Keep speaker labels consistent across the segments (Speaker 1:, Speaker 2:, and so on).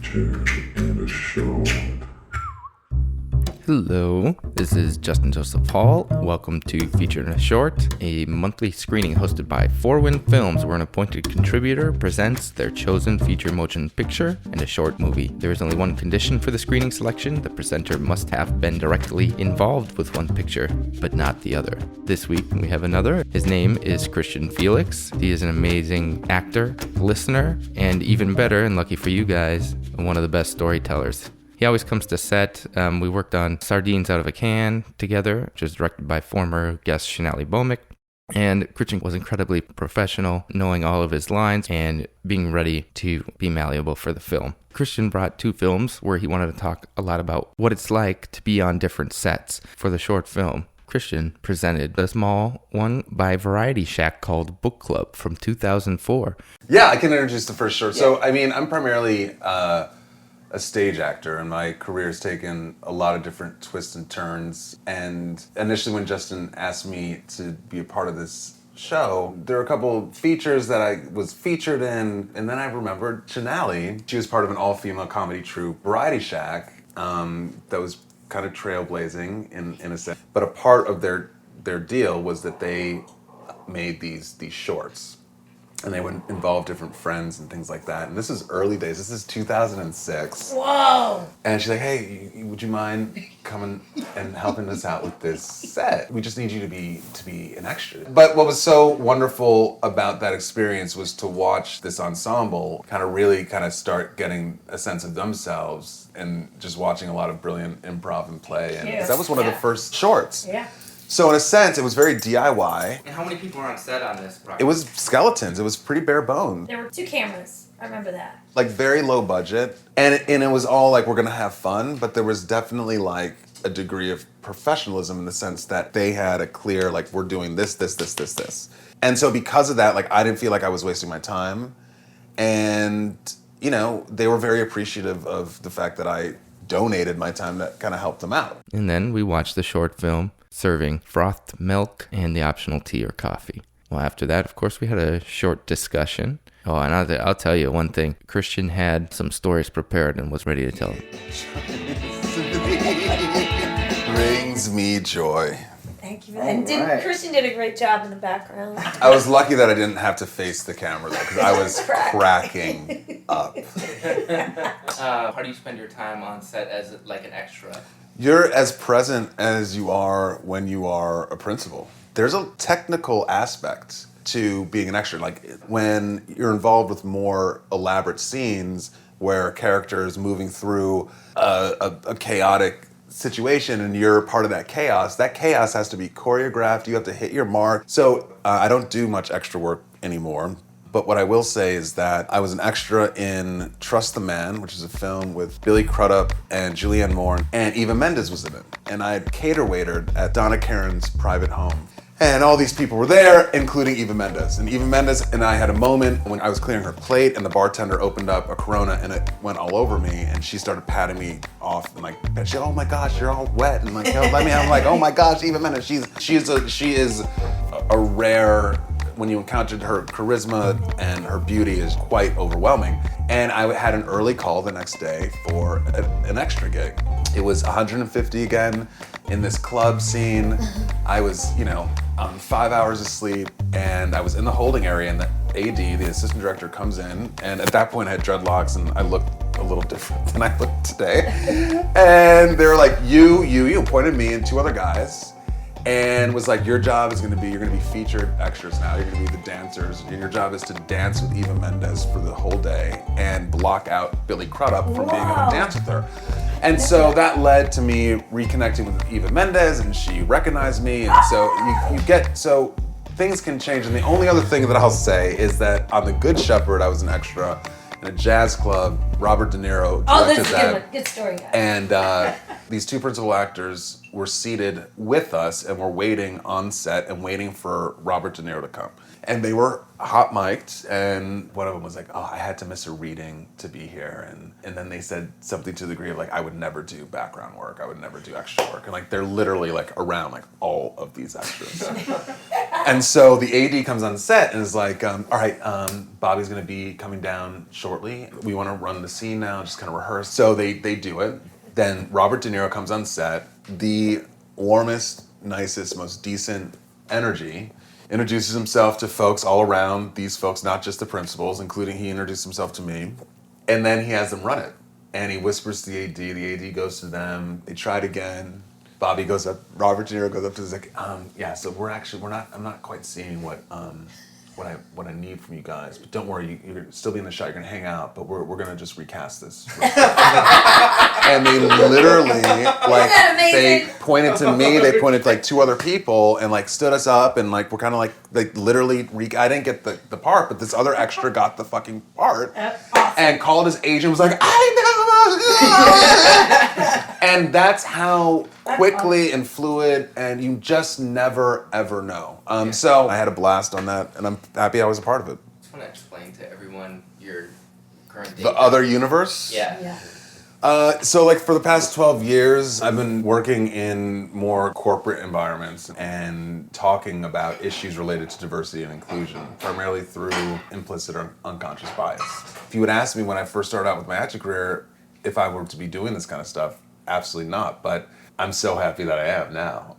Speaker 1: feature and a short.
Speaker 2: Hello, this is Justin Joseph Hall. Welcome to Feature and a Short, a monthly screening hosted by Four Wind Films, where an appointed contributor presents their chosen feature motion picture and a short movie. There is only one condition for the screening selection: the presenter must have been directly involved with one picture, but not the other. This week we have another. His name is Christian Felix. He is an amazing actor, listener, and even better, and lucky for you guys, one of the best storytellers. He always comes to set. We worked on Sardines Out of a Can together, which was directed by former guest Shanali Bomick. And Christian was incredibly professional, knowing all of his lines and being ready to be malleable for the film. Christian brought two films where he wanted to talk a lot about what it's like to be on different sets for the short film. Christian presented a small one by Variety Shack called Book Club from 2004.
Speaker 3: Yeah, I can introduce the first short. So, I'm primarily a stage actor, and my career has taken a lot of different twists and turns. And initially when Justin asked me to be a part of this show, there were a couple features that I was featured in, and then I remembered Shanali. She was part of an all-female comedy troupe, Variety Shack, that was kind of trailblazing in a sense. But a part of their deal was that they made these shorts. And they would involve different friends and things like that. And this is early days. This is 2006.
Speaker 4: Whoa!
Speaker 3: And she's like, hey, would you mind coming and helping us out with this set? We just need you to be an extra. But what was so wonderful about that experience was to watch this ensemble really start getting a sense of themselves, and just watching a lot of brilliant improv and play. And that was one of the first shorts.
Speaker 4: Yeah.
Speaker 3: So in a sense, it was very DIY.
Speaker 2: And how many people were on set on this project?
Speaker 3: It was skeletons. It was pretty bare bones.
Speaker 4: There were 2 cameras. I remember that.
Speaker 3: Like very low budget. And it was all like, we're going to have fun. But there was definitely like a degree of professionalism in the sense that they had a clear, like, we're doing this. And so because of that, like, I didn't feel like I was wasting my time. And, they were very appreciative of the fact that I donated my time to kind of help them out.
Speaker 2: And then we watched the short film, serving frothed milk and the optional tea or coffee. Well, after that, of course, we had a short discussion. Oh, and I'll tell you one thing. Christian had some stories prepared and was ready to tell them.
Speaker 3: Brings me joy.
Speaker 4: Thank you. And Christian did a great job in the background.
Speaker 3: I was lucky that I didn't have to face the camera, though, because I was cracking up.
Speaker 2: How do you spend your time on set as like an extra?
Speaker 3: You're as present as you are when you are a principal. There's a technical aspect to being an extra. Like when you're involved with more elaborate scenes where a character is moving through a chaotic situation and you're part of that chaos has to be choreographed. You have to hit your mark. So I don't do much extra work anymore. But what I will say is that I was an extra in Trust the Man, which is a film with Billy Crudup and Julianne Moore, and Eva Mendes was in it. And I had cater-waitered at Donna Karen's private home. And all these people were there, including Eva Mendes. And Eva Mendes and I had a moment when I was clearing her plate and the bartender opened up a Corona and it went all over me, and she started patting me off and like, she said, oh my gosh, you're all wet. And like, let me, I'm like, oh my gosh, Eva Mendes, she is a rare. When you encountered her charisma and her beauty is quite overwhelming. And I had an early call the next day for an extra gig. It was 150 again in this club scene. I was, on 5 hours of sleep, and I was in the holding area, and the AD, the assistant director, comes in, and at that point I had dreadlocks and I looked a little different than I look today. And they were like, you pointed me and 2 other guys, and was like, you're gonna be featured extras now. You're gonna be the dancers, and your job is to dance with Eva Mendes for the whole day and block out Billy Crudup from being able to dance with her. And so that led to me reconnecting with Eva Mendes, and she recognized me, and so things can change. And the only other thing that I'll say is that on The Good Shepherd, I was an extra in a jazz club. Robert De Niro directed that.
Speaker 4: Good story, guys.
Speaker 3: And these 2 principal actors were seated with us and were waiting on set and waiting for Robert De Niro to come. And they were hot mic'd, and one of them was like, oh, I had to miss a reading to be here. And then they said something to the degree of like, I would never do background work, I would never do extra work. And like, they're literally like around like all of these extras. And so the AD comes on set and is like, all right, Bobby's going to be coming down shortly. We want to run the scene now, just kind of rehearse. So they do it. Then Robert De Niro comes on set, the warmest, nicest, most decent energy, introduces himself to folks all around, these folks, not just the principals, including he introduced himself to me. And then he has them run it. And he whispers to the AD goes to them, they try it again. Bobby goes up, Robert De Niro goes up to us like, I'm not quite seeing what I need from you guys, but don't worry, you're still be in the shot, you're gonna hang out, but we're gonna just recast this. And they literally, like, they pointed to me, they pointed to like two other people and like stood us up and like, we're kind of like, they literally, I didn't get the part, but this other extra got the fucking part and called his agent, was like, I know! And that's how quickly and fluid, and you just never ever know. So I had a blast on that, and I'm happy I was a part of it.
Speaker 2: I just want to explain to everyone your current
Speaker 3: The other universe?
Speaker 2: Yeah.
Speaker 3: So like for the past 12 years, I've been working in more corporate environments and talking about issues related to diversity and inclusion, primarily through implicit or unconscious bias. If you would ask me when I first started out with my acting career, if I were to be doing this kind of stuff, absolutely not, but I'm so happy that I am now.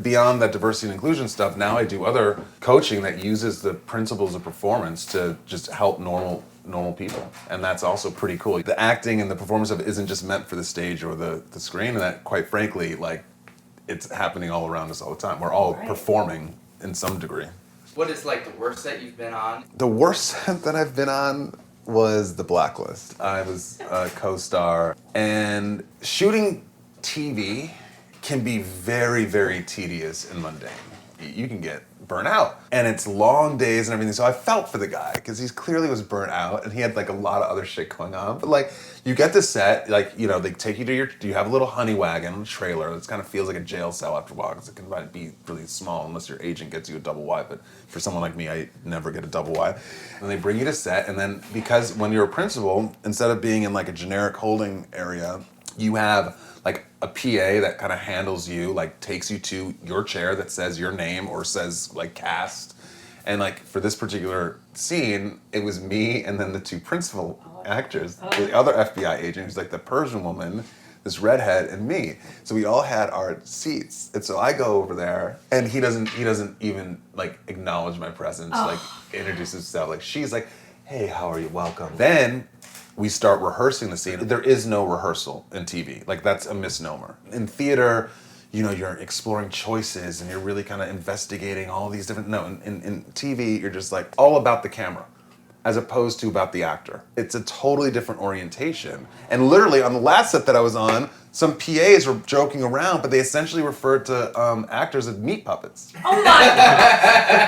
Speaker 3: Beyond that diversity and inclusion stuff, now I do other coaching that uses the principles of performance to just help normal people, and that's also pretty cool. The acting and the performance of it isn't just meant for the stage or the screen, and that, quite frankly, like, it's happening all around us all the time. We're all performing in some degree.
Speaker 2: What is like the worst set you've been on?
Speaker 3: The worst set that I've been on was The Blacklist. I was a co-star, and shooting TV can be very, very tedious and mundane. You can get burnt out, and it's long days and everything. So I felt for the guy because he clearly was burnt out, and he had like a lot of other shit going on. But like, you get to set, like, you know, they take you to you have a little honey wagon, a trailer. It kind of feels like a jail cell after a while because it can be really small unless your agent gets you a double wide. But for someone like me, I never get a double wide. And they bring you to set, and then because when you're a principal, instead of being in like a generic holding area, you have like a PA that kind of handles you, like takes you to your chair that says your name or says like cast. And like for this particular scene, it was me and then the two principal actors, the other FBI agent who's like the Persian woman, this redhead, and me. So we all had our seats. And so I go over there and he doesn't even like acknowledge my presence, like introduce himself. Like she's like, hey, how are you? Welcome. Then we start rehearsing the scene. There is no rehearsal in TV. Like, that's a misnomer. In theater, you know, you're exploring choices and you're really kind of investigating all these different, in TV, you're just like all about the camera as opposed to about the actor. It's a totally different orientation. And literally on the last set that I was on, some PAs were joking around, but they essentially referred to actors as meat puppets.
Speaker 4: Oh my God!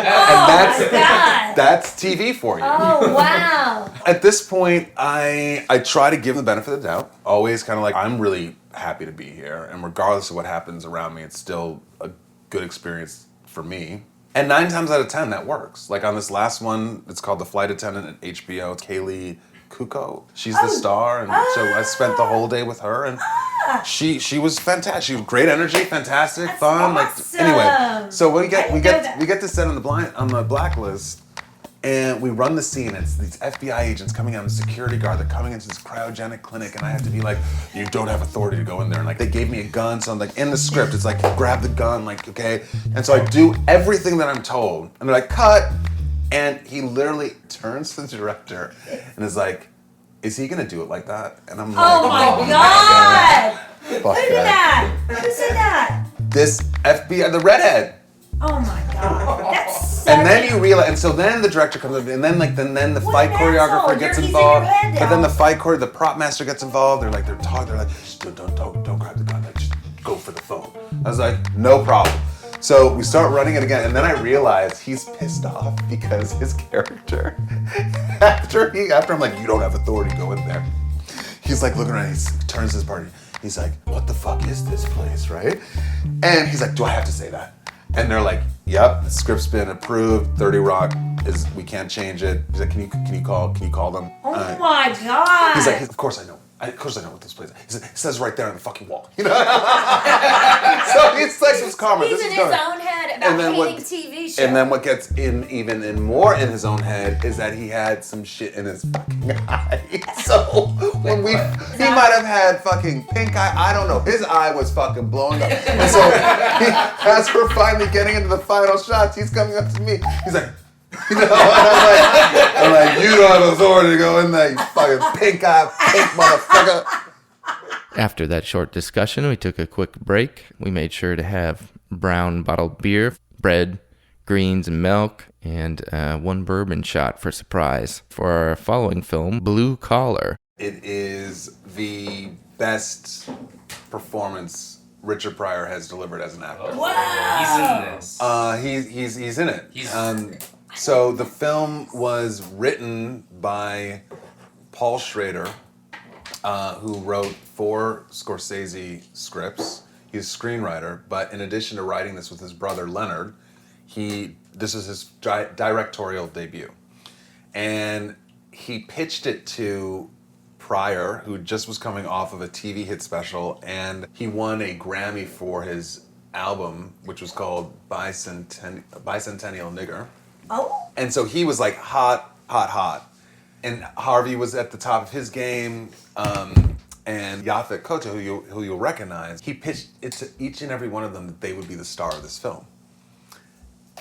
Speaker 4: Oh my God!
Speaker 3: That's TV for you.
Speaker 4: Oh wow!
Speaker 3: At this point, I try to give them the benefit of the doubt. Always kind of like, I'm really happy to be here, and regardless of what happens around me, it's still a good experience for me. And 9 times out of 10, that works. Like on this last one, it's called The Flight Attendant at HBO. It's Kaylee Kuko. She's the star, and so I spent the whole day with her, and she was fantastic. She was great energy, fantastic,
Speaker 4: That's
Speaker 3: fun.
Speaker 4: awesome.
Speaker 3: Like anyway, so we get to set on the Blacklist, and we run the scene. It's these FBI agents coming out, and a security guard. They're coming into this cryogenic clinic, and I have to be like, you don't have authority to go in there. And like they gave me a gun, so I'm like in the script. It's like grab the gun, like okay. And so I do everything that I'm told, and they're like cut. And he literally turns to the director and is like, is he gonna do it like that? And I'm like,
Speaker 4: Oh my God!
Speaker 3: fuck
Speaker 4: Who did that? Who said that?
Speaker 3: This FBI, the redhead.
Speaker 4: Oh my God! That's so.
Speaker 3: And then you realize, and so then the director comes up, and then the
Speaker 4: What
Speaker 3: fight
Speaker 4: an
Speaker 3: choreographer
Speaker 4: asshole.
Speaker 3: gets
Speaker 4: He's in
Speaker 3: involved.
Speaker 4: your head
Speaker 3: But then
Speaker 4: now.
Speaker 3: the prop master gets involved. They're like, they're like, don't grab the gun, like just go for the phone. I was like, no problem. So we start running it again, and then I realize he's pissed off because his character, after I'm like, you don't have authority, go in there. He's like looking around, he turns to his party. He's like, what the fuck is this place, right? And he's like, do I have to say that? And they're like, yep, the script's been approved. 30 Rock we can't change it. He's like, can you call them?
Speaker 4: Oh my God!
Speaker 3: He's like, of course I know. Of course I know what this place is. It says right there on the fucking wall. You know? So it's like this karma.
Speaker 4: He's
Speaker 3: this
Speaker 4: in
Speaker 3: is
Speaker 4: his
Speaker 3: karma.
Speaker 4: own head about hating TV shows.
Speaker 3: And then what gets even more in his own head is that he had some shit in his fucking eye. So when he might have had fucking pink eye. I don't know. His eye was fucking blowing up. And so as we're finally getting into the final shots, he's coming up to me. He's like, you know, and I'm like, you don't have authority to go in there, you fucking pink motherfucker.
Speaker 2: After that short discussion, we took a quick break. We made sure to have brown bottled beer, bread, greens, and milk, and one bourbon shot for surprise for our following film, Blue Collar.
Speaker 3: It is the best performance Richard Pryor has delivered as an actor.
Speaker 4: Wow!
Speaker 5: He's in this.
Speaker 3: He's in it. So the film was written by Paul Schrader, who wrote 4 Scorsese scripts. He's a screenwriter, but in addition to writing this with his brother Leonard, this is his directorial debut. And he pitched it to Pryor, who just was coming off of a TV hit special, and he won a Grammy for his album, which was called Bicentennial Nigger.
Speaker 4: Oh.
Speaker 3: And so he was like hot. And Harvey was at the top of his game. And Yaphet Kotto, who you'll recognize, he pitched it to each and every one of them that they would be the star of this film.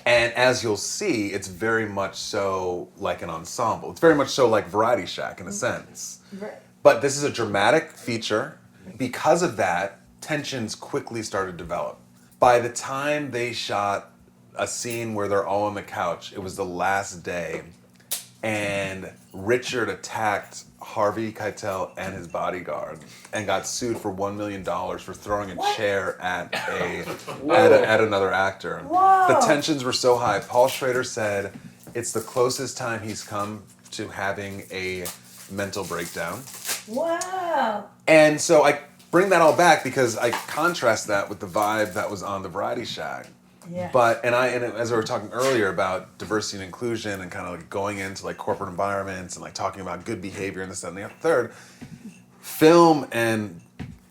Speaker 3: And as you'll see, it's very much so like an ensemble. It's very much so like Variety Shack in a sense.
Speaker 4: Right.
Speaker 3: But this is a dramatic feature. Because of that, tensions quickly started to develop. By the time they shot a scene where they're all on the couch, it was the last day, and Richard attacked Harvey Keitel and his bodyguard and got sued for $1 million for throwing a chair at another actor.
Speaker 4: Whoa.
Speaker 3: The tensions were so high. Paul Schrader said it's the closest time he's come to having a mental breakdown.
Speaker 4: Wow.
Speaker 3: And so I bring that all back because I contrast that with the vibe that was on the Variety Shack.
Speaker 4: Yeah.
Speaker 3: But and as we were talking earlier about diversity and inclusion and kind of like going into like corporate environments and like talking about good behavior and this, that, and the third, film and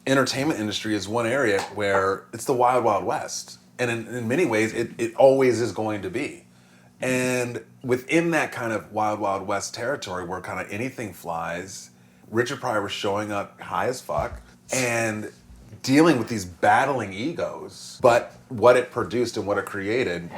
Speaker 3: entertainment industry is one area where it's the wild, wild west. And in many ways, it always is going to be. And within that kind of wild, wild west territory where kind of anything flies, Richard Pryor was showing up high as fuck and dealing with these battling egos, but what it produced and what it created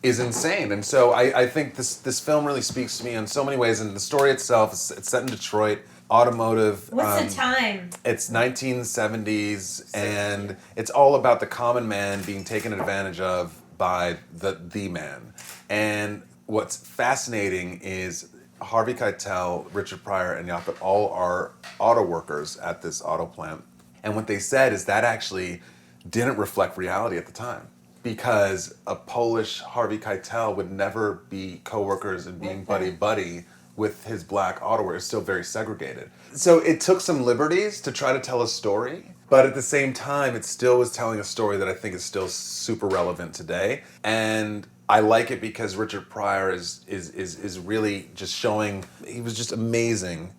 Speaker 3: is insane. And so I think this film really speaks to me in so many ways. And the story itself, it's set in Detroit, automotive.
Speaker 4: What's the time?
Speaker 3: It's 1970s, and it's all about the common man being taken advantage of by the man. And what's fascinating is Harvey Keitel, Richard Pryor, and Yaphet all are auto workers at this auto plant. And what they said is that actually didn't reflect reality at the time, because a Polish Harvey Keitel would never be co-workers and being buddy-buddy with his black auto worker. It's still very segregated. So it took some liberties to try to tell a story, but at the same time, it still was telling a story that I think is still super relevant today. And I like it because Richard Pryor is really just showing, he was just amazing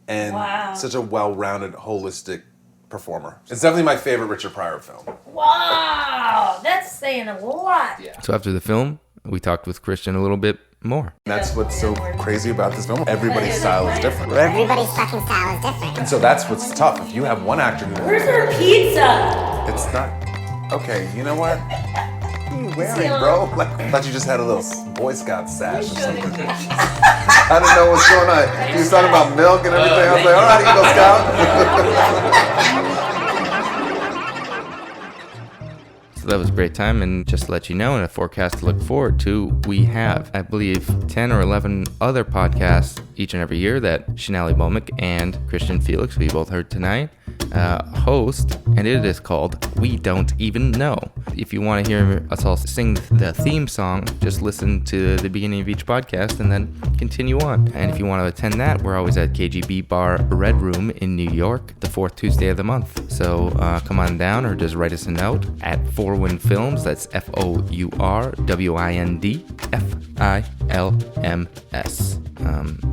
Speaker 3: and such a well-rounded, holistic performer. It's definitely my favorite Richard Pryor film.
Speaker 4: Wow, that's saying a lot.
Speaker 5: Yeah.
Speaker 2: So after the film, we talked with Christian a little bit more.
Speaker 3: That's what's so crazy about this film. Everybody's style is different.
Speaker 6: Everybody's fucking style is different.
Speaker 3: And so that's what's tough. If you have one actor who...
Speaker 4: Where's our pizza?
Speaker 3: It's not... Okay, you know what? What are you wearing, bro? Like, I thought you just had a little Boy Scout sash or something. I didn't know what's going on. He was talking about milk and everything. I was like, all right, Eagle Scout.
Speaker 2: So that was a great time, and just to let you know, and a forecast to look forward to, we have, I believe, 10 or 11 other podcasts each and every year that Shanali Bomick and Christian Felix, we both heard tonight, host, and it is called We Don't Even Know. If you want to hear us all sing the theme song, just listen to the beginning of each podcast and then continue on. And if you want to attend that, we're always at KGB Bar Red Room in New York, the fourth Tuesday of the month. So come on down or just write us a note at Fourwind Films. That's FOURWINDFILMS.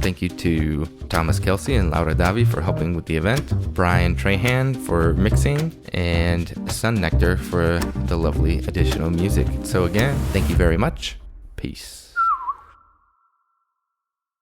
Speaker 2: Thank you to Thomas Kelsey and Laura Davi for helping with the event, Brian Trahan for mixing, and Sun Nectar for the lovely additional music. So again, thank you very much. Peace.